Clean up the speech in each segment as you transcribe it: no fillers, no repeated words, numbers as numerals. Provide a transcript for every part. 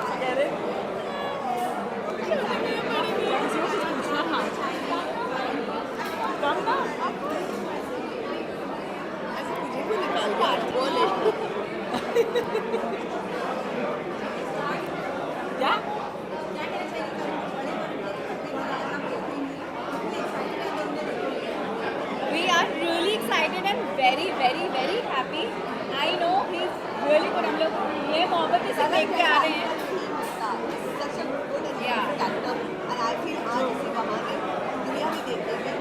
कौन कह रहे? कम ना ऐसे मुझे भी निकाल के आज बोले क्या? We are really excited and very, very, very happy. I know he's really good. हम लोग ये मोहब्बत से देख के आ रहे हैं. such a good and beautiful actor and I feel आज इसी बहाने दुनिया भी देख रही है.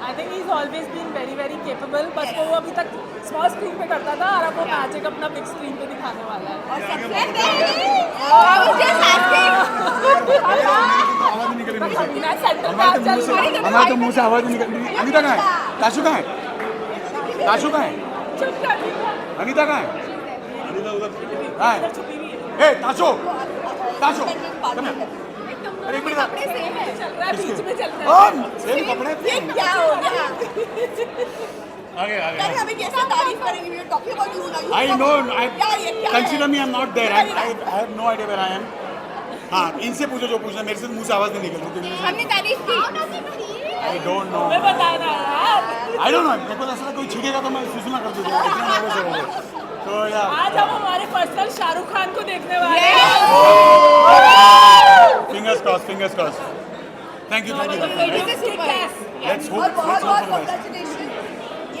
I think he's always been very very capable. बस वो अभी तक स्मॉल स्क्रीन पे करता था और अब वो मैजिक अपना बिग स्क्रीन पे दिखाने वाला है. और सबसे I was just asking. आवाज नहीं निकल रही मुझसे। मैं सेंटर पे आज चल रही हूँ. हमारे तो मुंह से आवाज नहीं निकल रही। अनीता कहाँ है? ताशु कहाँ है? ताशु कहाँ है? चुप कर. अनीता कहाँ है? अनीता उधर। हाँ। इधर छुपी हुई है. ए Tashu, Tashu, party come here. करते अरे एक मिनट। कपड़े सेम है. चल रहा है बीच में चल रहा है. सेम कपड़े थे। हैं. क्या हो गया? आगे आगे। अरे अभी कैसे तारीफ करेंगे? We are talking about you now. I know. क्या ये क्या Consider है? me I'm not there. I have no idea where I am. हाँ इनसे पूछो जो पूछना मेरे से मुंह से आवाज नहीं निकल रही। हमने तारीफ की. I don't know. मैं बता रहा यार. I don't know. मेरे को ऐसा कोई छीकेगा तो मैं सुसुमा कर दूँगा। इतना nervous हो रहा हूँ। तो यार। आज हम हमारे पर्सनल शाहरुख खान को देखने वाले हैं. Fingers crossed. Fingers crossed. Thank you. Thank you. This is kick-ass. Let's और hope. बहुत Let's बहुत hope for the best. congratulations.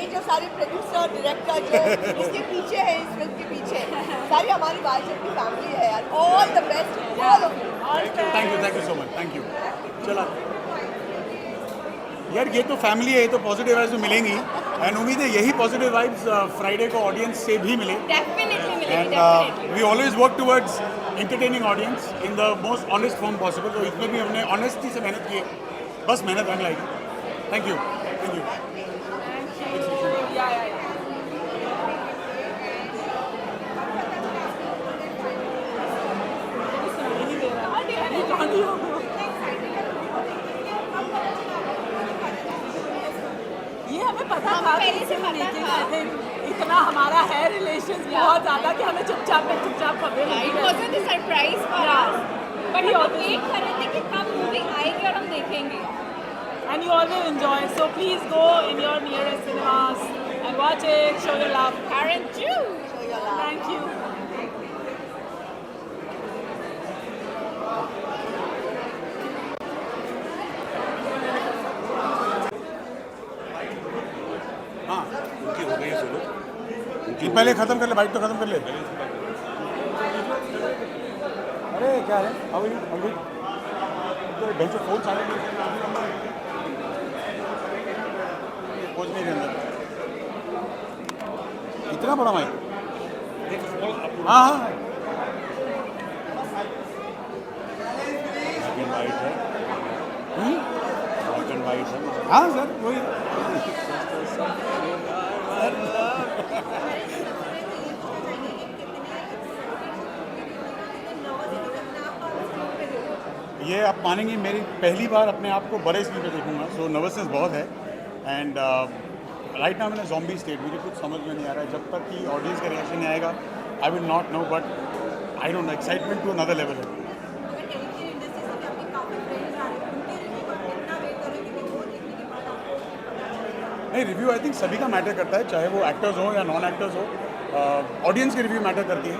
ये जो सारे प्रोड्यूसर डायरेक्टर जो इसके पीछे है इस फिल्म के पीछे सारी हमारी बाइजन की फैमिली है यार. All the best all of you. Thank you so much. Thank you. चला यार ये तो फैमिली है ये तो पॉजिटिव वाइब्स तो मिलेंगी एंड उम्मीद है यही पॉजिटिव वाइब्स फ्राइडे को ऑडियंस से भी मिले Definitely मिलेगी. And Definitely. We always work towards entertaining audience in the most honest form possible. तो इसमें भी हमने ऑनेस्टी से मेहनत की है. बस मेहनत रंग लाएगी. Thank you. Thank you. Yeah. सुनाई नहीं दे रहा. ये कहानी हो गई. ये हमें पता था पहले से पता लेकिन था. I think इतना हमारा है रिलेशन बहुत ज्यादा कि हमें चुपचाप खबरें It मिलती wasn't a surprise for Yeah. us. But हम लोग वेट कर रहे थे कि कब मूवी आएगी और हम देखेंगे. and you always enjoy. So please go in your nearest cinemas and watch it. Show your love. Karen Chu. Thank you. हाँ उनकी हो गई सुनो पहले खत्म कर ले बाइक तो खत्म कर ले. अरे क्या है अभी बेंचो फोन साइलेंट पहुंच नहीं रहे अंदर. इतना बड़ा माइक. हाँ हाँ ब्लैक एंड वाइट है. ब्लैक एंड वाइट है. हाँ सर वही ये आप मानेंगे मेरी पहली बार अपने आप को बड़े स्क्रीन पे देखूंगा. सो नर्वसनेस बहुत है एंड राइट नाउ मैंने जॉम्बी स्टेट. मुझे कुछ समझ में नहीं आ रहा है जब तक कि ऑडियंस का रिएक्शन नहीं आएगा. I will not know but I don't know excitement to another level है. नहीं रिव्यू आई थिंक सभी का मैटर करता है चाहे वो एक्टर्स हो या नॉन एक्टर्स हो. ऑडियंस की रिव्यू मैटर करती है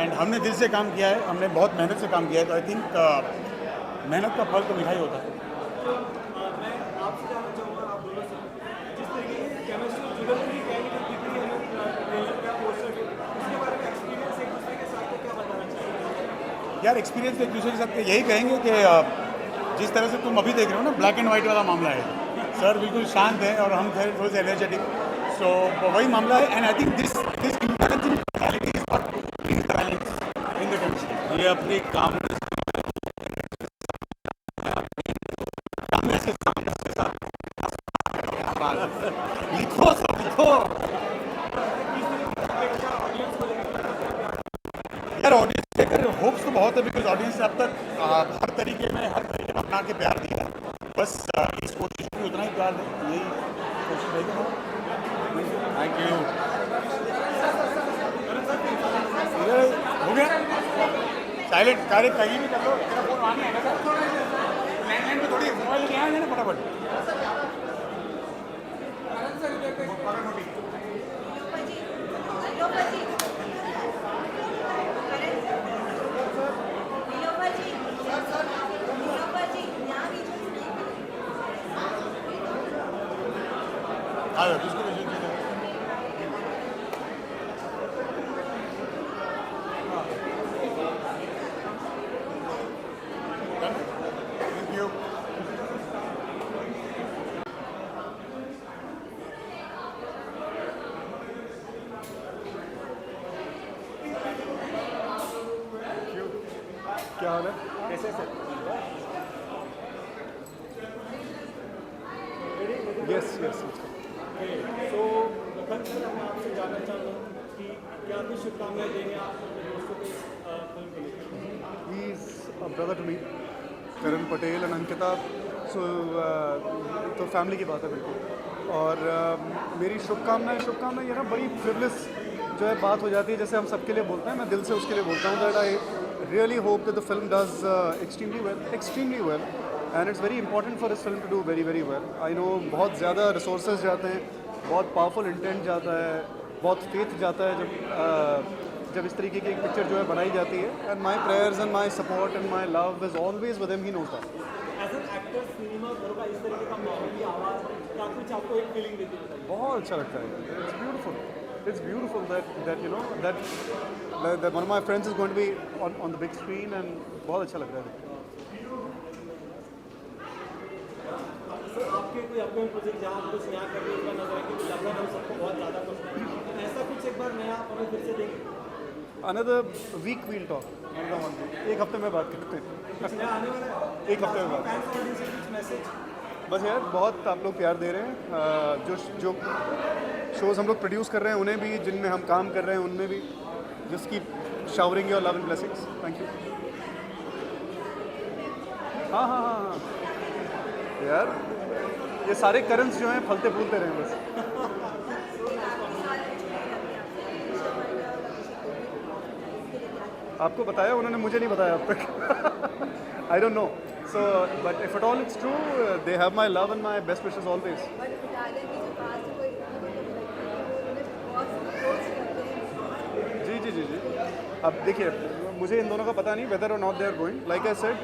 एंड हमने दिल से काम किया है. हमने बहुत मेहनत से काम किया है. तो आई थिंक मेहनत का फल तो मीठा ही होता है. यार एक्सपीरियंस एक दूसरे के साथ यही कहेंगे कि जिस तरह से तुम अभी देख रहे हो ना ब्लैक एंड वाइट वाला मामला है. सर बिल्कुल शांत है और हम थे थोड़े से एनर्जेटिक. सो वही मामला है and I think this intelligent personality is what brings the balance in the chemistry. ये अपने काम लिखो सब लिखो यार. ऑडियंस लेकर होप्स तो बहुत है बिकॉज ऑडियंस ने अब तक हर तरीके में अपना के प्यार दिया. बस इस कोशिश में उतना ही प्यार दें. यही कोशिश रहेगी. Thank you. हो गया. साइलेंट कार्य कहीं भी कर लो, तेरा फोन वहाँ नहीं आएगा सर, लैंडलाइन पे थोड़ी मोबाइल नहीं आया ना फटाफट। पकड़ नोटी। आयो किसको भेजो थैंक यू। क्या हाल है? कैसे सर? Yes yes. तो मुखर सर, मैं आपसे जानना चाहता हूँ कि क्या कुछ शुभकामनाएं देंगे आप अपने दोस्तों को इस फिल्म को लेकर? He is a brother to me, Karan Patel and Ankita. So तो फैमिली की बात है बिल्कुल। और मेरी शुभकामनाएं ये ना बड़ी फ्रिवलेस जो है बात हो जाती है, जैसे हम सबके लिए बोलते हैं, मैं दिल से उसके लिए बोलता हूँ that I really hope that the film does extremely well and it's very important for this film to do very very well. I know बहुत ज़्यादा रिसोर्सेज जाते हैं, बहुत पावरफुल इंटेंट जाता है, बहुत फेथ जाता है जब इस तरीके की एक पिक्चर जो है बनाई जाती है। And my prayers and my support and my love is always with him, he knows that. As an actor cinema घर का इस तरीके का माहौल, आवाज़ क्या कुछ आपको एक फीलिंग देती है? बहुत अच्छा लगता है। It's beautiful that you know that one of my friends is going to be on the big screen and बहुत अच्छा लग रहा है। सर, आपके कोई अपने प्रोजेक्ट जहाँ आप कुछ नया कर रहे हैं, नजर है कि लगभग हम सबको बहुत ज़्यादा कुछ ऐसा कुछ एक बार नया आप हमें फिर से देंगे? Another week we'll talk. Another 1 week. एक हफ्ते में बात करते हैं। कुछ नया आने वाला है? एक हफ्ते में बात। फैंस ऑडियंस से कुछ मैसेज? बस यार बहुत आप लोग प्यार दे रहे हैं। जो शोज़ हम लोग प्रोड्यूस कर रहे हैं उन्हें भी, जिनमें हम काम कर रहे हैं उनमें भी, जिसकी showering your love and blessings. Thank you. हाँ यार, ये सारे करंट्स जो हैं फलते फूलते रहे बस। आपको बताया उन्होंने, मुझे नहीं बताया अब तक। आई don't no. So, but if at all it's true, they have my love and my best wishes always. जी। अब देखिए, मुझे इन दोनों का पता नहीं whether or not they are going. Like I said,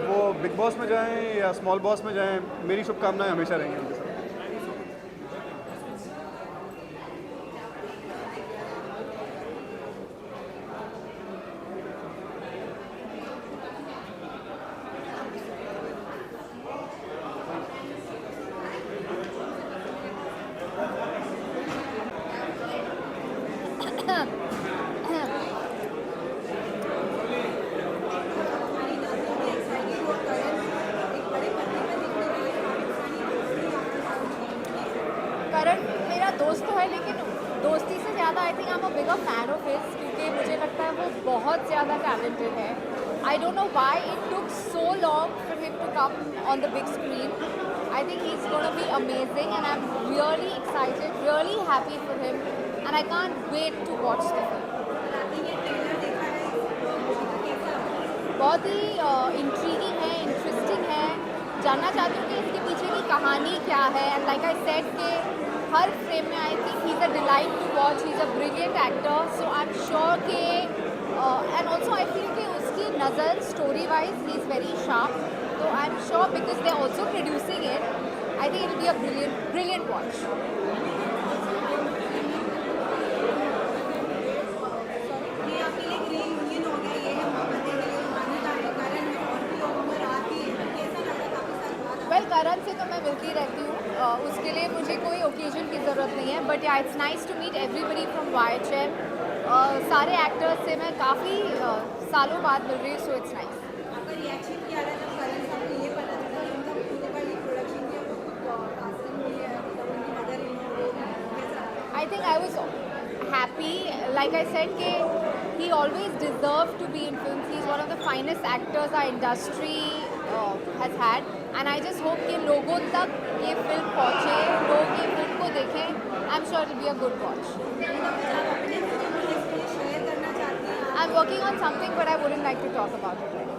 वो बिग बॉस में जाएं या स्मॉल बॉस में जाएं, मेरी शुभकामनाएं हमेशा रहेंगी उनके साथ। करण मेरा दोस्त तो है, लेकिन दोस्ती से ज़्यादा I think I am a bigger fan of his, क्योंकि मुझे लगता है वो बहुत ज़्यादा टैलेंटेड है। I don't know why it took so long for him to come on the big screen. I think he is gonna be amazing and I am really excited, really happy for him and I can't wait to watch the film. बहुत ही intriguing है, interesting है। जानना चाहती हूँ कि इसके पीछे की कहानी क्या है। एंड लाइक आई सेड के हर फ्रेम में I think he is a delight to watch, he is a brilliant actor. So I am sure के एंड ऑल्सो आई फील कि उसकी नज़र story wise he is very sharp. तो I am sure because they are also producing it, I think it will be a brilliant watch. Karan से तो मैं मिलती रहती हूँ, उसके लिए मुझे कोई ओकेजन की ज़रूरत नहीं है। But yeah it's nice to meet everybody from YHM। सारे एक्टर्स से मैं काफ़ी सालों बाद मिल रही हूँ, सो इट्स नाइस। आपका रिएक्शन क्या रहा जब करण साहब को ये पता चला कि उनका पूरे का ये प्रोडक्शन की कास्टिंग हुई है, मतलब उनकी मदर इन लॉ, कैसा? आई think I was happy. Like I said, he always deserved to be in films. He's one of the finest actors our industry has had. And I just hope कि लोगों तक ये film पहुँचे, लोग ये film को देखें. I'm sure it will be a good watch. I'm working on something, but I wouldn't like to talk about it right now.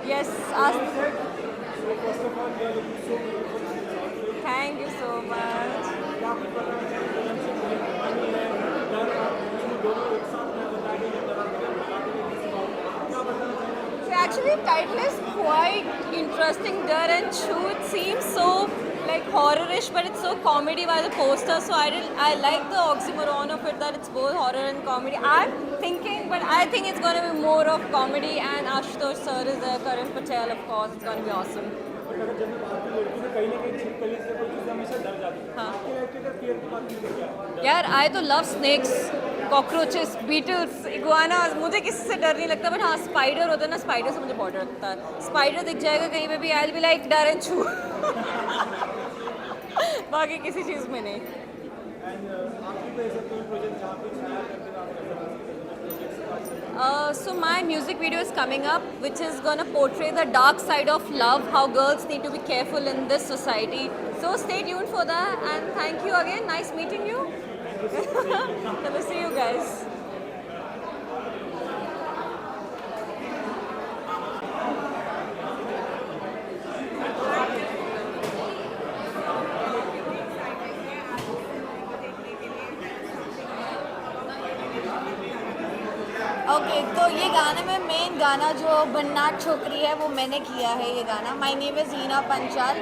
Yes, ask. Thank you so much. So actually, title is quite interesting. Dar and Chu. It seems so like horror-ish, but it's so comedy by the poster. So I like the oxymoron of it that it's both horror and comedy. I'm thinking, but I think it's going to be more of comedy. And Ashutosh sir is there, Karan Patel, of course. It's going to be awesome. But अगर जब मैं बात की लड़की से कहीं ना कहीं छिपकली से कोई चीज़ हमेशा डर जाती है हाँ। आपके लाइफ के फियर की बात नहीं करती यार आई तो लव स्नेक्स कॉकरोचेस बीटल्स इगुआनास मुझे किसी से डर नहीं लगता बट हाँ स्पाइडर होता है ना स्पाइडर से मुझे बहुत डर लगता है स्पाइडर दिख जाएगा कहीं पे भी आई विल बी लाइक डर एंड छू बाकी किसी चीज़ में नहीं एंड आपकी कोई ऐसा कोई प्रोजेक्ट जहाँ पे नया करते हो आप ऐसा So my music video is coming up, which is gonna portray the dark side of love, how girls need to be careful in this society. So stay tuned for that, and thank you again. Nice meeting you. Chalo, see you guys. Okay तो ये गाने में main गाना जो भन्नाट छोकरी है वो मैंने किया है ये गाना माय नेम इज़ हीना पंचाल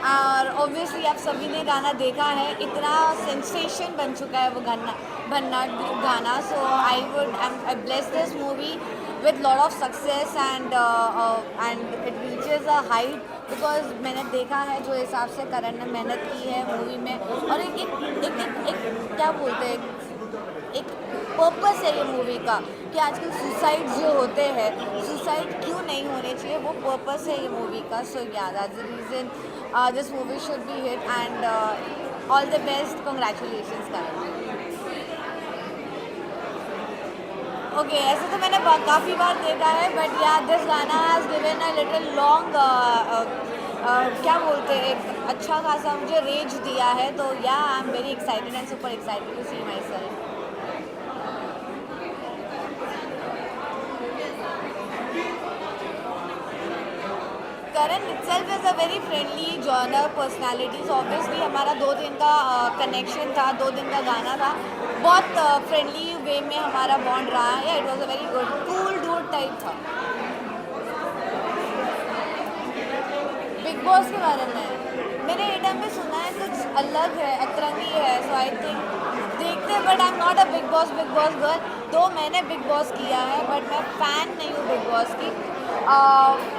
और ऑब्वियसली आप सभी ने गाना देखा है इतना सेंसेशन बन चुका है वो गाना भन्नाट गाना so I bless this movie with lot of success and it reaches a height because मैंने देखा है जो हिसाब से करण ने मेहनत की है मूवी में और एक क्या बोलते हैं एक पर्पस है ये मूवी का कि आजकल सुसाइड जो होते हैं सुसाइड क्यों नहीं होने चाहिए वो पर्पस है ये मूवी का सो या that's the reason this movie should be hit and all the best congratulations Karan okay ऐसे तो मैंने काफ़ी बार देखा है बट या दिस गाना has given a little long क्या बोलते हैं एक अच्छा खासा मुझे रेंज दिया है तो yeah I am very excited and super excited to see myself Karan itself is a very friendly genre personality so obviously हमारा 2 दिन का कनेक्शन था 2 दिन का गाना था बहुत फ्रेंडली वे में हमारा बॉन्ड रहा है it was a very good cool dude type था बिग बॉस के बारे में मैंने ये टाइम पे सुना है कुछ अलग है अतरंगी है सो आई थिंक देखते but I am not a big boss girl तो मैंने बिग बॉस किया है बट मैं फ़ैन नहीं हूँ बिग बॉस की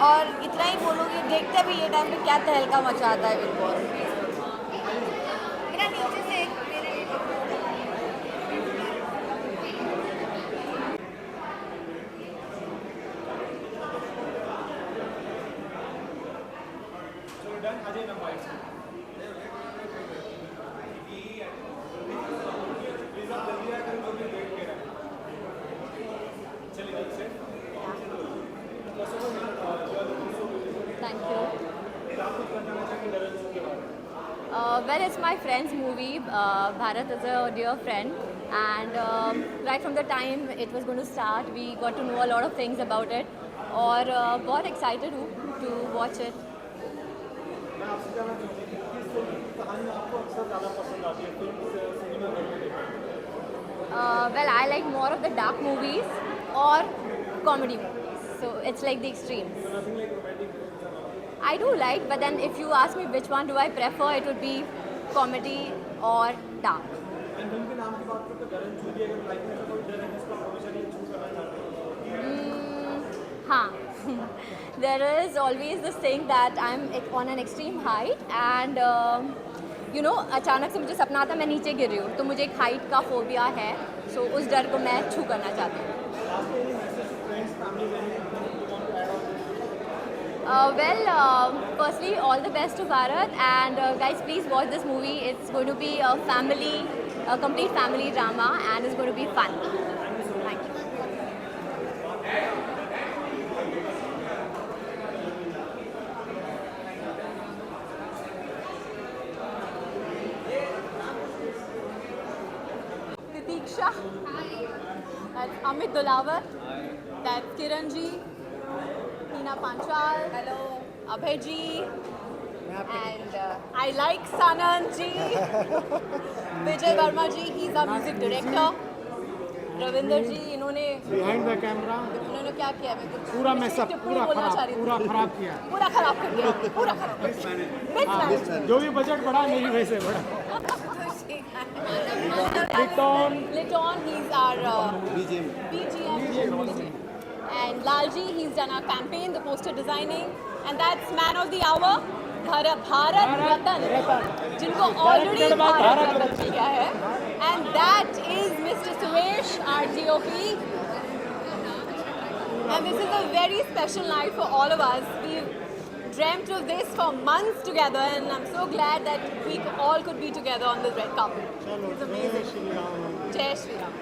और इतना ही बोलूँगी देखते भी ये टाइम पे क्या तहलका मचाता है बिग बॉस मेरा नीचे से Thank you. Well, it's my friend's movie. Bharat is a dear friend, and right from the time it was going to start, we got to know a lot of things about it. और बहुत excited हूँ to watch it. मैं आपसे जानना चाहूँगी कि किस तरीके की कहानी आपको अक्सर ज़्यादा पसंद आती है फिल्म से सिनेमा घर में देखना Well, I like more of the dark movies or comedy movies. So it's like the extremes. तो nothing like romantic film I do like, but then if you ask me which one do I prefer, it would be comedy or dark. And film के नाम की बात करते हैं करण चूड़ी अगर life में ऐसा कोई डर है जिसको आप हमेशा नहीं चूज करना चाहते हो हाँ. There is always this thing that I'm on an extreme height and you know अचानक से मुझे सपना आता मैं नीचे गिर रही हूँ, तो मुझे एक हाइट का फोबिया है, सो उस डर को मैं छू करना चाहती हूँ. Firstly, all the best to Bharat, and guys, please watch this movie. It's going to be a complete family drama, and it's going to be fun. Thank you. Titiksha. That's Amit Dolawar. That's Kiran ji. Hina Panchal. Hello. Abhay ji. And I like Sanand ji. Vijay Verma ji. He's our music director. Ravinder जी इन्होंने behind the camera इन्होंने क्या किया है पूरा mess up पूरा खराब किया पूरा खराब कर दिया पूरा खराब मिसमैनेज जो भी बजट बढ़ा नहीं वैसे बढ़ा Liton, he's our BGM. And Lalji, he's done our campaign, the poster designing. And that's man of the hour, Bharat Ratan, जिनको already Bharat Ratan मिल गया है. And that is Mr. Suresh, our GOP. And this is a very special night for all of us. We've dreamt of this for months together, and I'm so glad that we all could be together on this red carpet. It's amazing. Jai Shri Ram.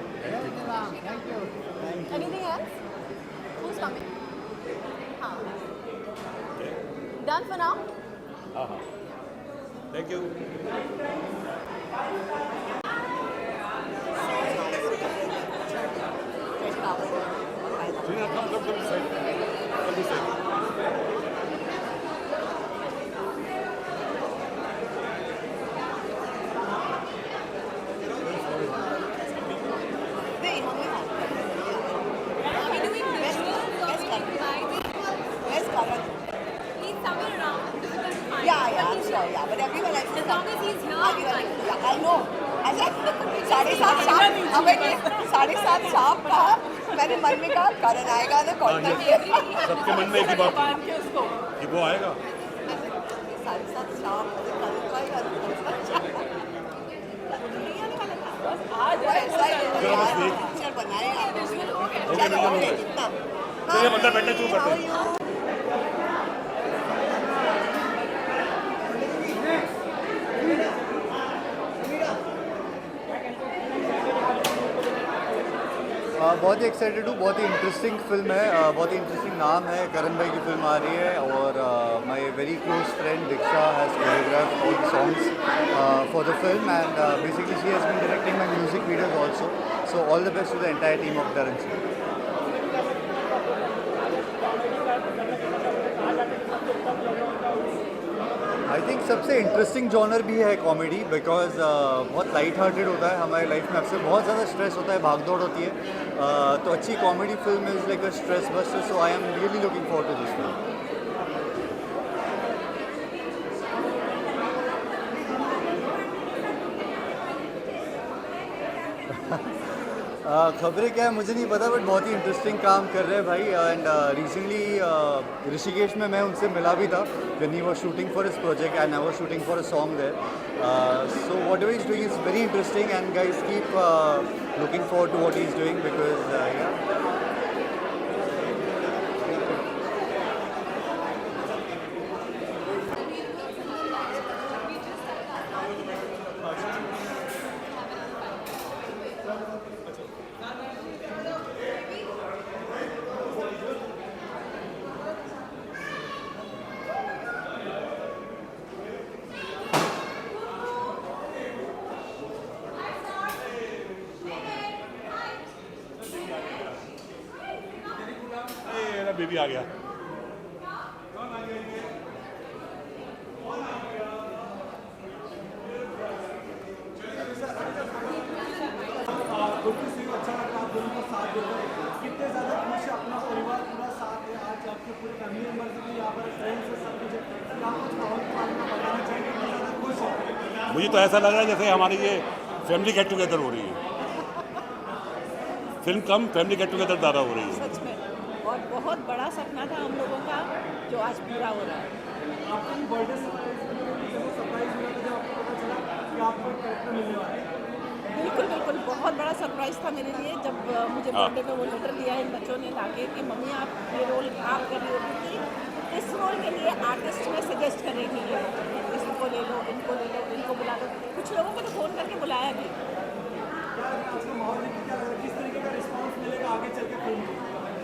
Anything else? Who's coming? Done for now? Thank you. But everyone likes As long as he's here, I know. साढ़े सात शाम कहा मैंने मन में कहा करण आएगा ना कॉल करके सबके मन में एक ही बात बांध के उसको कि वो आएगा. 7:30 शाम आज ऐसा ही पिक्चर बनाएगा चलो कितना ये बंदा बैठने शुरू करते हैं. बहुत ही एक्साइटेड हूँ. बहुत ही इंटरेस्टिंग फिल्म है. बहुत ही इंटरेस्टिंग नाम है. करण भाई की फिल्म आ रही है और my very close friend Diksha has choreographed all the songs for the film and basically she has been directing my music videos also. So all the best to the entire team of Karan ji. I think सबसे interesting genre भी है comedy because बहुत light hearted होता है. हमारी life में अक्सर बहुत ज़्यादा स्ट्रेस होता है, भागदौड़ होती है, तो अच्छी comedy film is like a stress buster. So I am really looking forward to this film. खबरें क्या है मुझे नहीं पता बट बहुत ही इंटरेस्टिंग काम कर रहे हैं भाई. एंड रिसेंटली ऋषिकेश में मैं उनसे मिला भी था when he was shooting for his project and I was shooting for a song there. So whatever he's doing is very interesting and guys keep looking forward to what he's doing because yeah. Baby आ गया. अच्छा लगा आप दोनों का साथ देकर कितने ज़्यादा खुश है. अपना परिवार पूरा साथ है. आज आपके पूरे फैमिली मेम्बर भी यहाँ पर फ्रेंड्स है सब कुछ है. आप कुछ माहौल के बारे में बताना चाहिए कितना ज़्यादा खुश है. मुझे तो ऐसा लग रहा है जैसे हमारी ये फैमिली गेट टुगेदर हो रही है. फिल्म कम फैमिली गेट टुगेदर ज़्यादा हो रही है. सच में बहुत और बहुत बड़ा सपना था हम लोगों का जो आज पूरा हो रहा है। आपको बर्थडे सरप्राइज मिला था जब आपको पता चला कि आपको एक कैरेक्टर मिलने वाला है? बिल्कुल बिल्कुल, बहुत बड़ा सरप्राइज था मेरे लिए जब मुझे बर्थडे पे वो लेटर दिया इन बच्चों ने लाके कि मम्मी आप ये रोल आप कर रही हो, क्योंकि इस रोल के लिए आर्टिस्ट में सजेस्ट कर रही थी इसको ले लो, इनको बुला लो। कुछ लोगों को तो फ़ोन करके बुलाया भी। आपको माहौल देख के क्या लग रहा है, किस तरीके का रिस्पांस मिलेगा आगे चल के फिल्म को?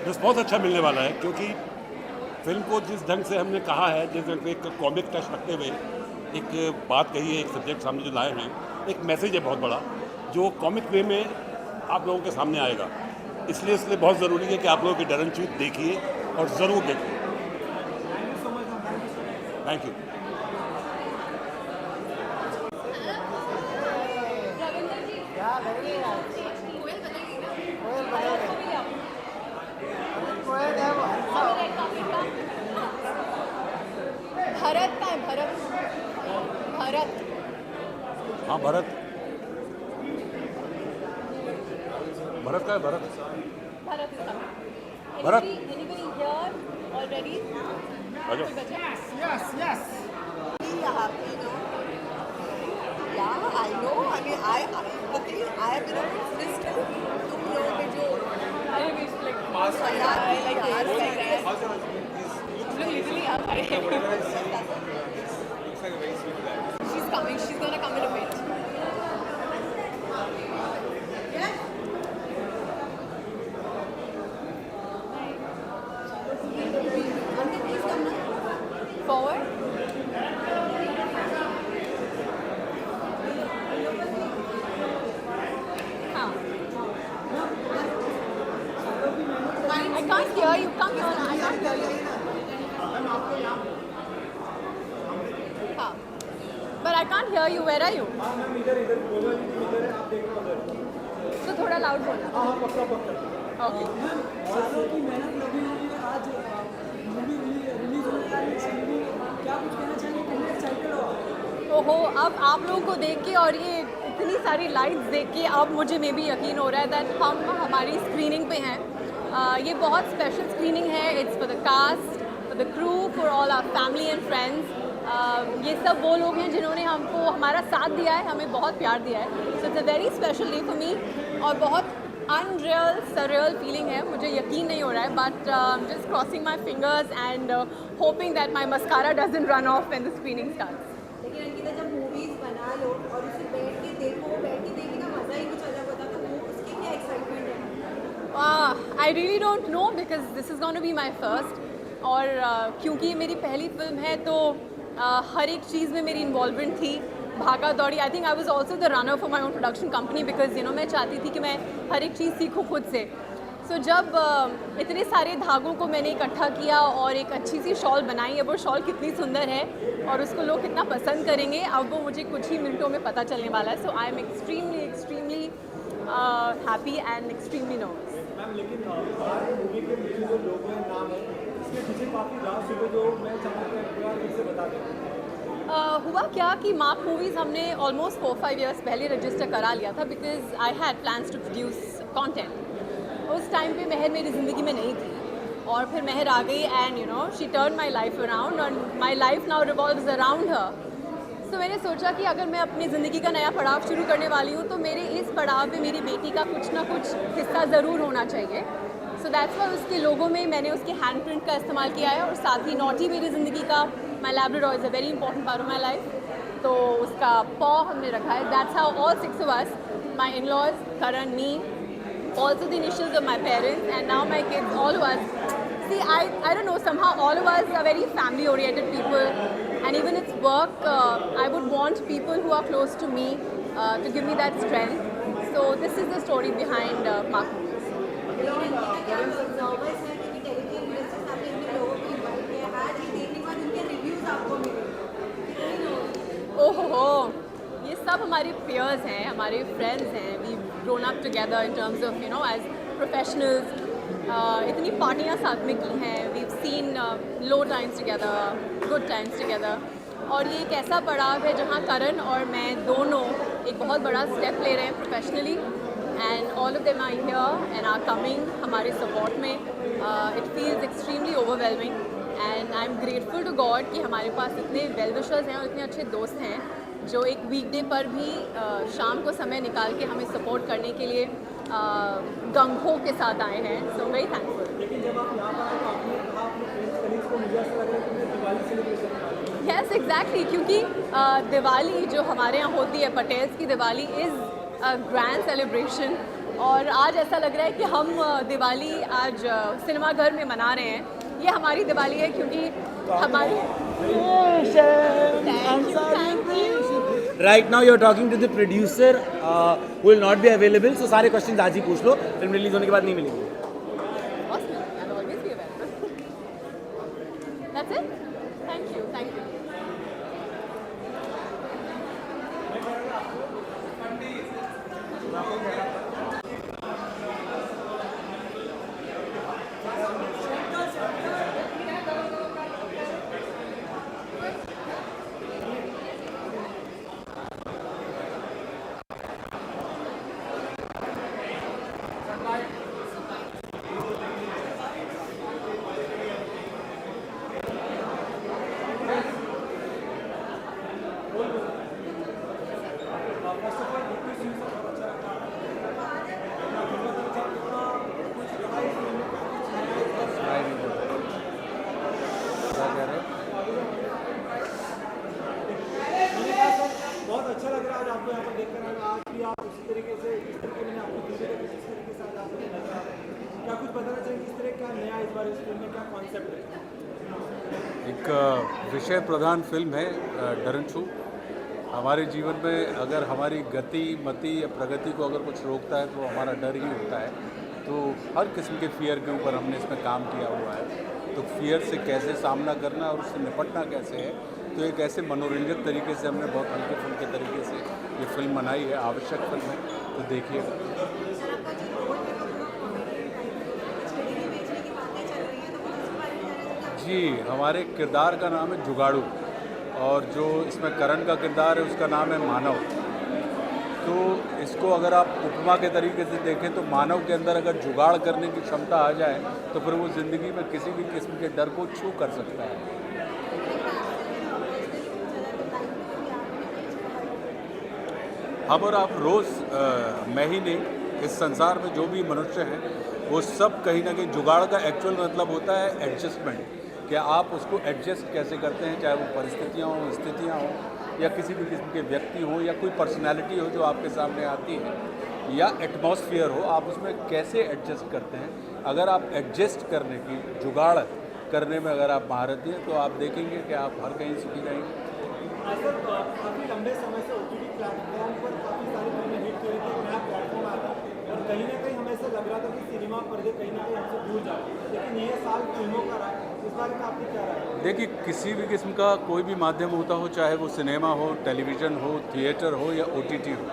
रिस्पॉन्स अच्छा मिलने वाला है, क्योंकि फिल्म को जिस ढंग से हमने कहा है, जिस ढंग से एक कॉमिक टच रखते हुए एक बात कही है, एक सब्जेक्ट सामने जो लाए हैं, एक मैसेज है बहुत बड़ा जो कॉमिक वे में आप लोगों के सामने आएगा। इसलिए बहुत ज़रूरी है कि आप लोगों की डरन चूत देखिए और ज़रूर देखिए। Thank you. भरत का है, भरत हाँ, भरत का है, Bharat Bharat Anybody here already? आजो। यहाँ पे yeah, I know. I mean, I have been a witness to तुम लोगों के जो She's coming. She's gonna come in a bit. Forward. I can't hear you. Come here. I can't hear you. हाँ. But I can't hear you. Where are you? हाँ ma'am, इधर बोल रही थी, इधर है, आप देख रहे हो उधर। तो थोड़ा लाउड बोलना. हाँ पक्का। Okay. सालों की मेहनत लगी हुई है, आज मूवी रिलीज होने का है, क्या कुछ कहना चाहिए, कितने एक्साइटेड हो? ओहो, अब आप लोगों को देख के और ये इतनी सारी लाइट्स देख के अब मुझे में भी यकीन हो रहा है दैट हम हमारी स्क्रीनिंग पे हैं। ये बहुत स्पेशल स्क्रीनिंग है। It's for the cast, for the crew, for all our family and friends. ये सब वो लोग हैं जिन्होंने हमको हमारा साथ दिया है, हमें बहुत प्यार दिया है। So it's a very special day for me और बहुत अनरियल सररियल फीलिंग है। मुझे यकीन नहीं हो रहा है, but just crossing my fingers and hoping that my mascara doesn't run of when the screening starts. लेकिन अंकिता, जब मूवीज बना लो और उसे बैठ के देखने का मजा ही कुछ अलग होता, तो वो उसकी क्या एक्साइटमेंट है? I really don't know because this is going to be my first और क्योंकि ये मेरी पहली फिल्म है तो हर एक चीज़ में मेरी इन्वॉल्वमेंट थी, भागा दौड़ी। आई think I was also the runner for my own production company because मैं चाहती थी कि मैं हर एक चीज़ सीखूँ खुद से। सो जब इतने सारे धागों को मैंने इकट्ठा किया और एक अच्छी सी शॉल बनाई है, वो शॉल कितनी सुंदर है और उसको लोग कितना पसंद करेंगे, अब वो मुझे कुछ ही मिनटों में पता चलने वाला है। So I am extremely happy and extremely nervous. Ma'am, लेकिन मूवी के पीछे जो लोगो है, नाम है, इसके पीछे काफ़ी राज है जो मैं चाहूँगा एक बार फिर से बता दें। हुआ क्या कि मार्क मूवीज़ हमने ऑलमोस्ट 4-5 इयर्स पहले रजिस्टर करा लिया था because I had plans to produce content. उस टाइम पे महर मेरी ज़िंदगी में नहीं थी और फिर महर आ गई and she turn my life around और my life now revolves around her. तो मैंने सोचा कि अगर मैं अपनी ज़िंदगी का नया पड़ाव शुरू करने वाली हूँ तो मेरे इस पड़ाव में मेरी बेटी का कुछ ना कुछ हिस्सा ज़रूर होना चाहिए। सो दैट्स व्हाई उसके लोगों में मैंने उसके हैंड प्रिंट का इस्तेमाल किया है और साथ ही नॉटी मेरी ज़िंदगी का, my labrador is a very important part of my life, तो उसका पॉ हमने रखा है। That's how all 6 of us, माई इन-लॉज, Karan, me, also the initials of my parents and now my kids, all of us. See, I don't know, somehow all of us are very family oriented people and even it's work, I would want people who are close to me to give me that strength. So this is the story behind Mark Movies. ओहो, ये सब हमारे peers हैं, हमारे friends हैं। We've grown up together in terms of as professionals. इतनी पार्टियाँ साथ में की हैं। We've seen low times together, good times together. और ये एक ऐसा पड़ाव है जहाँ करण और मैं दोनों एक बहुत बड़ा स्टेप ले रहे हैं professionally and all of them are here and are coming हमारे सपोर्ट में। It feels extremely overwhelming and I am grateful to God कि हमारे पास इतने वेल विशर्स हैं और इतने अच्छे दोस्त हैं जो एक वीकडे पर भी शाम को समय निकाल के हमें सपोर्ट करने के लिए गंग-हो के साथ आए हैं. So very thankful. लेकिन जब आप यहाँ पर आए तो आपने कहा अपने फ्रेंड्स को मुझे ऐसा लग रहा है कि मैं दिवाली सेलिब्रेशन कर रहा हूँ. यस एग्जैक्टली, क्योंकि दिवाली जो हमारे यहाँ होती है, पटेल्स की Diwali is a grand celebration और आज ऐसा लग रहा है कि हम दिवाली आज सिनेमा घर में मना रहे हैं. ये हमारी दिवाली है क्योंकि हमारी right now you are talking to the producer who will not be available, so सारे क्वेश्चन आज ही पूछ लो, फिल्म रिलीज होने के बाद नहीं मिलेंगे. I'll always be available. That's it. Thank you. Thank you. बहुत अच्छा लग रहा है आज आपको यहाँ पर देखकर. आज भी आप उसी तरीके से इस तरीके मैंने आपको दूसरे तरीके से इस तरीके से आज आपको नजर आ रहे हैं. क्या कुछ बताना चाहिए किस तरह क्या नया इस बार इस फिल्म में क्या कॉन्सेप्ट है? एक विषय प्रधान फिल्म है डरन-छू. हमारे जीवन में अगर हमारी गति मति या प्रगति को अगर कुछ रोकता है तो हमारा डर ही होता है. तो हर किस्म के फियर के ऊपर हमने इसमें काम किया हुआ है. तो फियर से कैसे सामना करना और उससे निपटना कैसे है, तो एक ऐसे मनोरंजक तरीके से हमने बहुत हल्के फुल्के तरीके से ये फिल्म बनाई है. आवश्यक फिल्म है, तो देखिएगा. जी, हमारे किरदार का नाम है जुगाड़ू और जो इसमें करण का किरदार है उसका नाम है मानव. तो इसको अगर आप उपमा के तरीके से देखें तो मानव के अंदर अगर जुगाड़ करने की क्षमता आ जाए तो फिर वो ज़िंदगी में किसी भी किस्म के डर को छू कर सकता है. हम और आप रोज़ मैं ही नहीं, इस संसार में जो भी मनुष्य हैं वो सब कहीं ना कहीं जुगाड़ का एक्चुअल मतलब होता है एडजस्टमेंट. कि आप उसको एडजस्ट कैसे करते हैं, चाहे वो परिस्थितियाँ हों, स्थितियाँ हों या किसी भी किस्म के व्यक्ति हों या कोई पर्सनैलिटी हो जो आपके सामने आती है या एटमॉस्फेयर हो, आप उसमें कैसे एडजस्ट करते हैं. अगर आप एडजस्ट करने की जुगाड़ करने में अगर आप महारथी हैं तो आप देखेंगे कि आप हर कहीं सुखी रहेंगे. सर काफ़ी लंबे समय से OTT प्लेटफॉर्म पर काफ़ी सारी फिल्में हिट हो रही थी. नया प्लेटफॉर्म आया था और कहीं ना कहीं हमें ऐसा लग रहा था कि सिनेमा पर्दे कहीं ना कहीं हमसे दूर जा रहे हैं. लेकिन ये साल फिल्मों का रहा है, इस बारे में आपकी क्या राय है? देखिए, किसी भी किस्म का कोई भी माध्यम होता हो, चाहे वो सिनेमा हो, टेलीविज़न हो, थिएटर हो या OTT हो,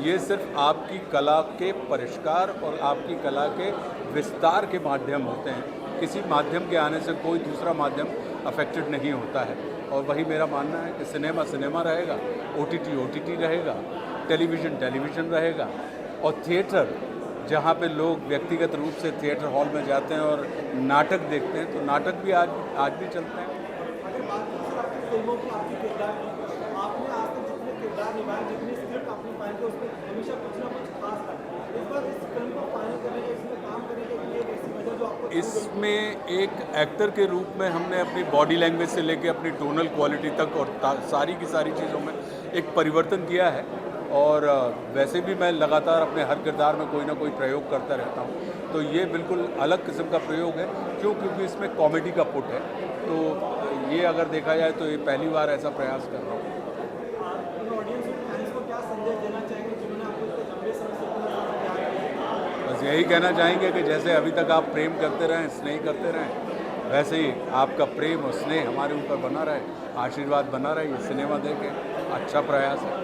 ये सिर्फ आपकी कला के परिष्कार और आपकी कला के विस्तार के माध्यम होते हैं. किसी माध्यम के आने से कोई दूसरा माध्यम अफेक्टेड नहीं होता है. और वही मेरा मानना है कि सिनेमा सिनेमा रहेगा, OTT रहेगा, टेलीविज़न रहेगा और थिएटर, जहाँ पे लोग व्यक्तिगत रूप से थिएटर हॉल में जाते हैं और नाटक देखते हैं, तो नाटक भी आज भी चलते हैं. अगर बात करें आपकी फिल्मों की, आपके किरदार की, आपने आज तक जितने किरदार निभाए, जितनी स्क्रिप्ट आपने पाई थी, उसमें हमेशा कुछ ना कुछ खास था. इस बार इस फिल्म को फाइनल करने के, इसमें काम करने के लिए एक ऐसी वजह जो आपको इसमें एक एक्टर के रूप में हमने अपनी बॉडी लैंग्वेज से लेके अपनी टोनल क्वालिटी तक और सारी की सारी चीज़ों में एक परिवर्तन किया है. और वैसे भी मैं लगातार अपने हर किरदार में कोई ना कोई प्रयोग करता रहता हूँ. तो ये बिल्कुल अलग किस्म का प्रयोग है. क्योंकि इसमें कॉमेडी का पुट है. तो ये अगर देखा जाए तो ये पहली बार ऐसा प्रयास कर रहा हूँ. बस यही कहना चाहेंगे कि जैसे अभी तक आप प्रेम करते रहें, स्नेह करते रहें, वैसे ही आपका प्रेम और स्नेह हमारे ऊपर बना रहे, आशीर्वाद बना रहे. ये सिनेमा देखें, अच्छा प्रयास है.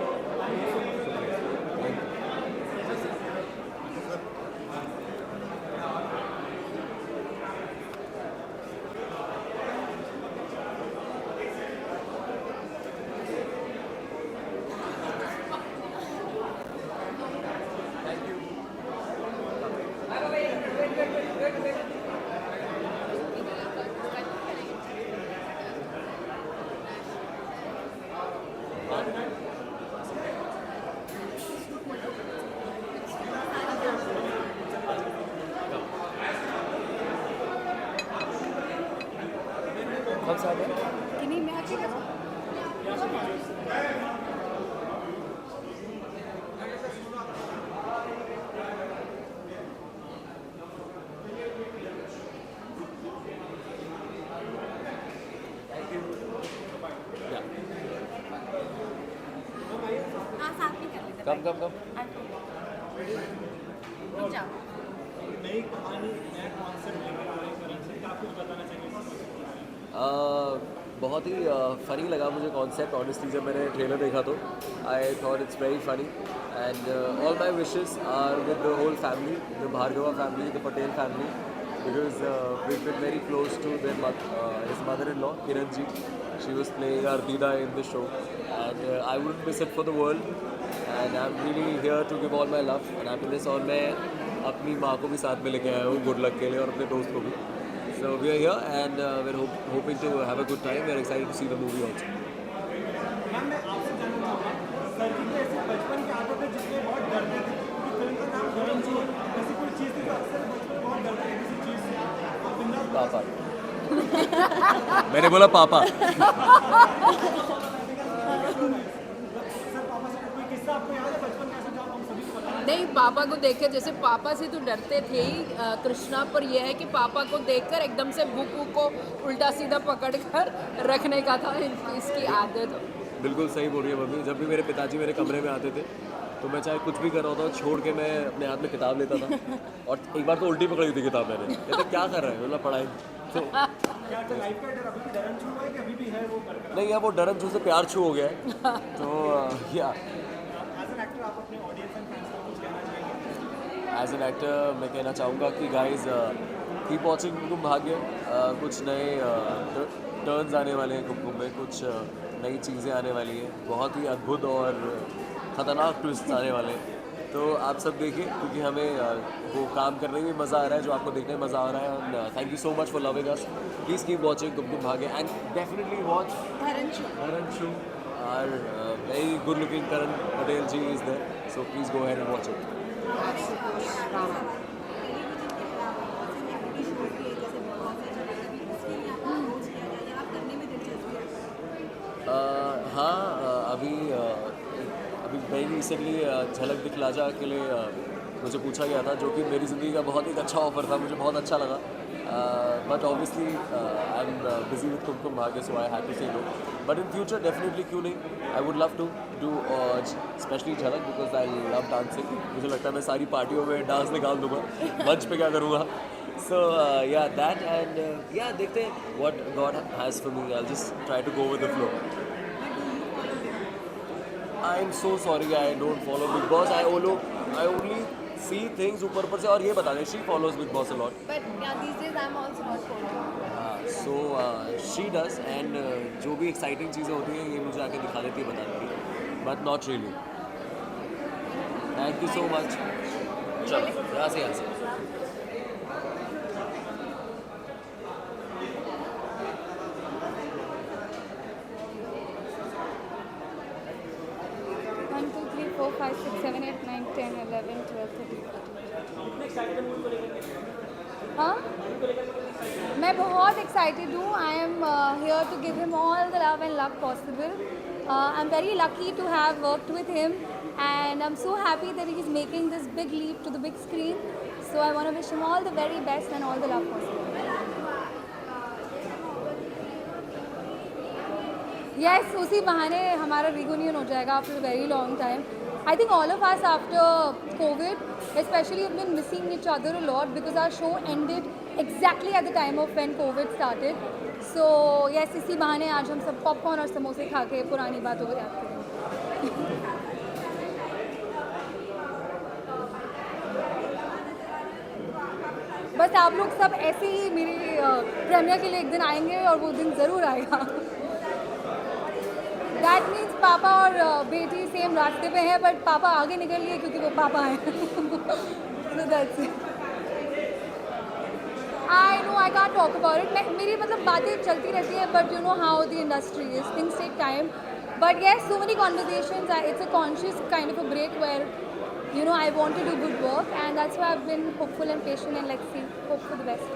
हम साथ हैं। कि नहीं मैं अकेले हाँ साथ में कर लेते कम कम कम। नई कहानी नया कॉन्सेप्ट लेकर आ रहे हैं करण से, क्या कुछ बताना चाहिए? बहुत ही फ़नी लगा मुझे कॉन्सेप्ट ऑनेस्टली जब मैंने ट्रेलर देखा तो I thought it's very funny and all my wishes are with the whole family, the Bhargava family, the Patel family, because we've been very close to their his mother-in-law Kiran ji. She was playing Ardida in the show and I wouldn't miss it for the world and I'm really here to give all my love and happiness और मैं अपनी माँ को भी साथ में लेके आया हूँ गुड लक के लिए और अपने दोस्त को भी. So we are here and we're hoping to have a good time. We're excited to see the movie also. Ma'am मैं आपसे जानना चाहूँगा, सर की कोई ऐसी बचपन की आदत है जिसमें बहुत डरते थे, क्योंकि फिल्म का नाम करण जी है, ऐसी कोई चीज़ थी तो अक्सर बचपन में बहुत डरते थे किसी चीज़ से, आप बिंदास पापा. मैंने बोला पापा. नहीं, पापा को देख के जैसे पापा से तो डरते थे ही कृष्णा, पर यह है कि पापा को देखकर एकदम से बुक को उल्टा सीधा पकड़कर रखने का था इसकी आदत. बिल्कुल सही बोल रही है मम्मी. जब भी मेरे पिताजी मेरे कमरे में आते थे तो मैं चाहे कुछ भी कर रहा होता छोड़ के मैं अपने हाथ में किताब लेता था और एक बार तो उल्टी पकड़ी थी किताब मैंने. कहते क्या कर रहे हैं, मतलब पढ़ाई. तो नहीं यार वो डरन छू से प्यार छू हो गया है. तो या एज एन एक्टर मैं कहना चाहूँगा कि गाइज कीप वॉचिंग कुमकुम भाग्य. कुछ नए टर्न्स आने वाले हैं कुमकुम में, कुछ नई चीज़ें आने वाली हैं, बहुत ही अद्भुत और ख़तरनाक ट्विस्ट आने वाले हैं. तो आप सब देखिए क्योंकि हमें वो काम करने में मज़ा आ रहा है जो आपको देखने में मज़ा आ रहा है. And thank you so much for loving us. Please keep watching Kumkum Bhagya and definitely watch Dharan Chu. Our very good looking Karan Patel ji is there, so please go ahead and watch it. हाँ अभी very recently झलक दिखला जा के लिए मुझे पूछा गया था, जो कि मेरी ज़िंदगी का बहुत एक अच्छा ऑफर था, मुझे बहुत अच्छा लगा. But obviously I am busy with Kumkum Bhagya, so I had to say no. But in future definitely क्यों नहीं, I would love to do specially Jhalak because I love dancing. मुझे लगता है मैं सारी पार्टियों में डांस निकाल दूंगा, मंच पे क्या करूँगा. So yeah, that and yeah, देखते हैं what God has for me. I'll just try to go with the flow. I'm so sorry, I don't follow Big Boss. I only see things ऊपर से. और ये बता दें, she follows Big Boss a lot. But yeah, these days I'm also not following. So she does and जो भी exciting चीज़ें होती हैं ये मुझे आके दिखा देती है, बता देती है, but not really. Thank you so much. चलो यहाँ से. Four, 5, 6, 7, 8, 9, 10, 11, 12, 13. हाँ, मैं बहुत excited हूँ. I am here to give him all the love and luck possible. I'm very lucky to have worked with him, and I'm so happy that he's making this big leap to the big screen. So I want to wish him all the very best and all the love possible. Yes, उसी बहाने हमारा reunion हो जाएगा after a very long time. I think all of us after COVID, especially, have been missing each other a lot because our show ended exactly at the time of when COVID started. So yes, इसी बहाने आज हम सब popcorn और समोसे खा के पुरानी बातों को याद करेंगे. बस आप लोग सब ऐसे ही मेरी प्रीमियर के लिए एक दिन आएंगे और वो दिन ज़रूर आएगा. That means पापा और बेटी सेम रास्ते पे हैं, बट पापा आगे निकल लिए क्योंकि वो पापा हैं. So that's it. I know I can't talk about it. मेरी मतलब बातें चलती रहती है, but you know how the industry is. Things take time. But yes, so many conversations. It's a conscious kind of a break where, you know, I want to do good work, and that's why I've been hopeful and patient, and let's see, hope for the best.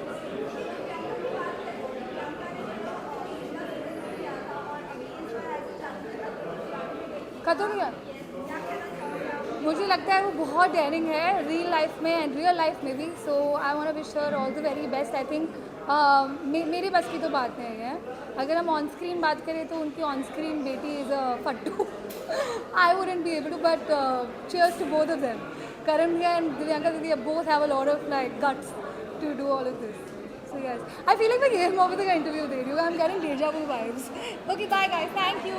खत्म गया। मुझे लगता है वो बहुत daring है real life में and real life में भी, so I want to wish her all the very best. I think मेरे बस की तो बात नहीं है। अगर हम ऑन स्क्रीन बात करें तो उनकी ऑन स्क्रीन बेटी इज़ अ फट्टू। I wouldn't be able to, but cheers to both of them. Karan Bhaiya and Divyanka Didi both have a lot of like guts to do all of this. So yes, I feel like the Gail Mohammed का interview दे रही हूँ. I'm getting deja vu vibes. Okay, bye guys. Thank you.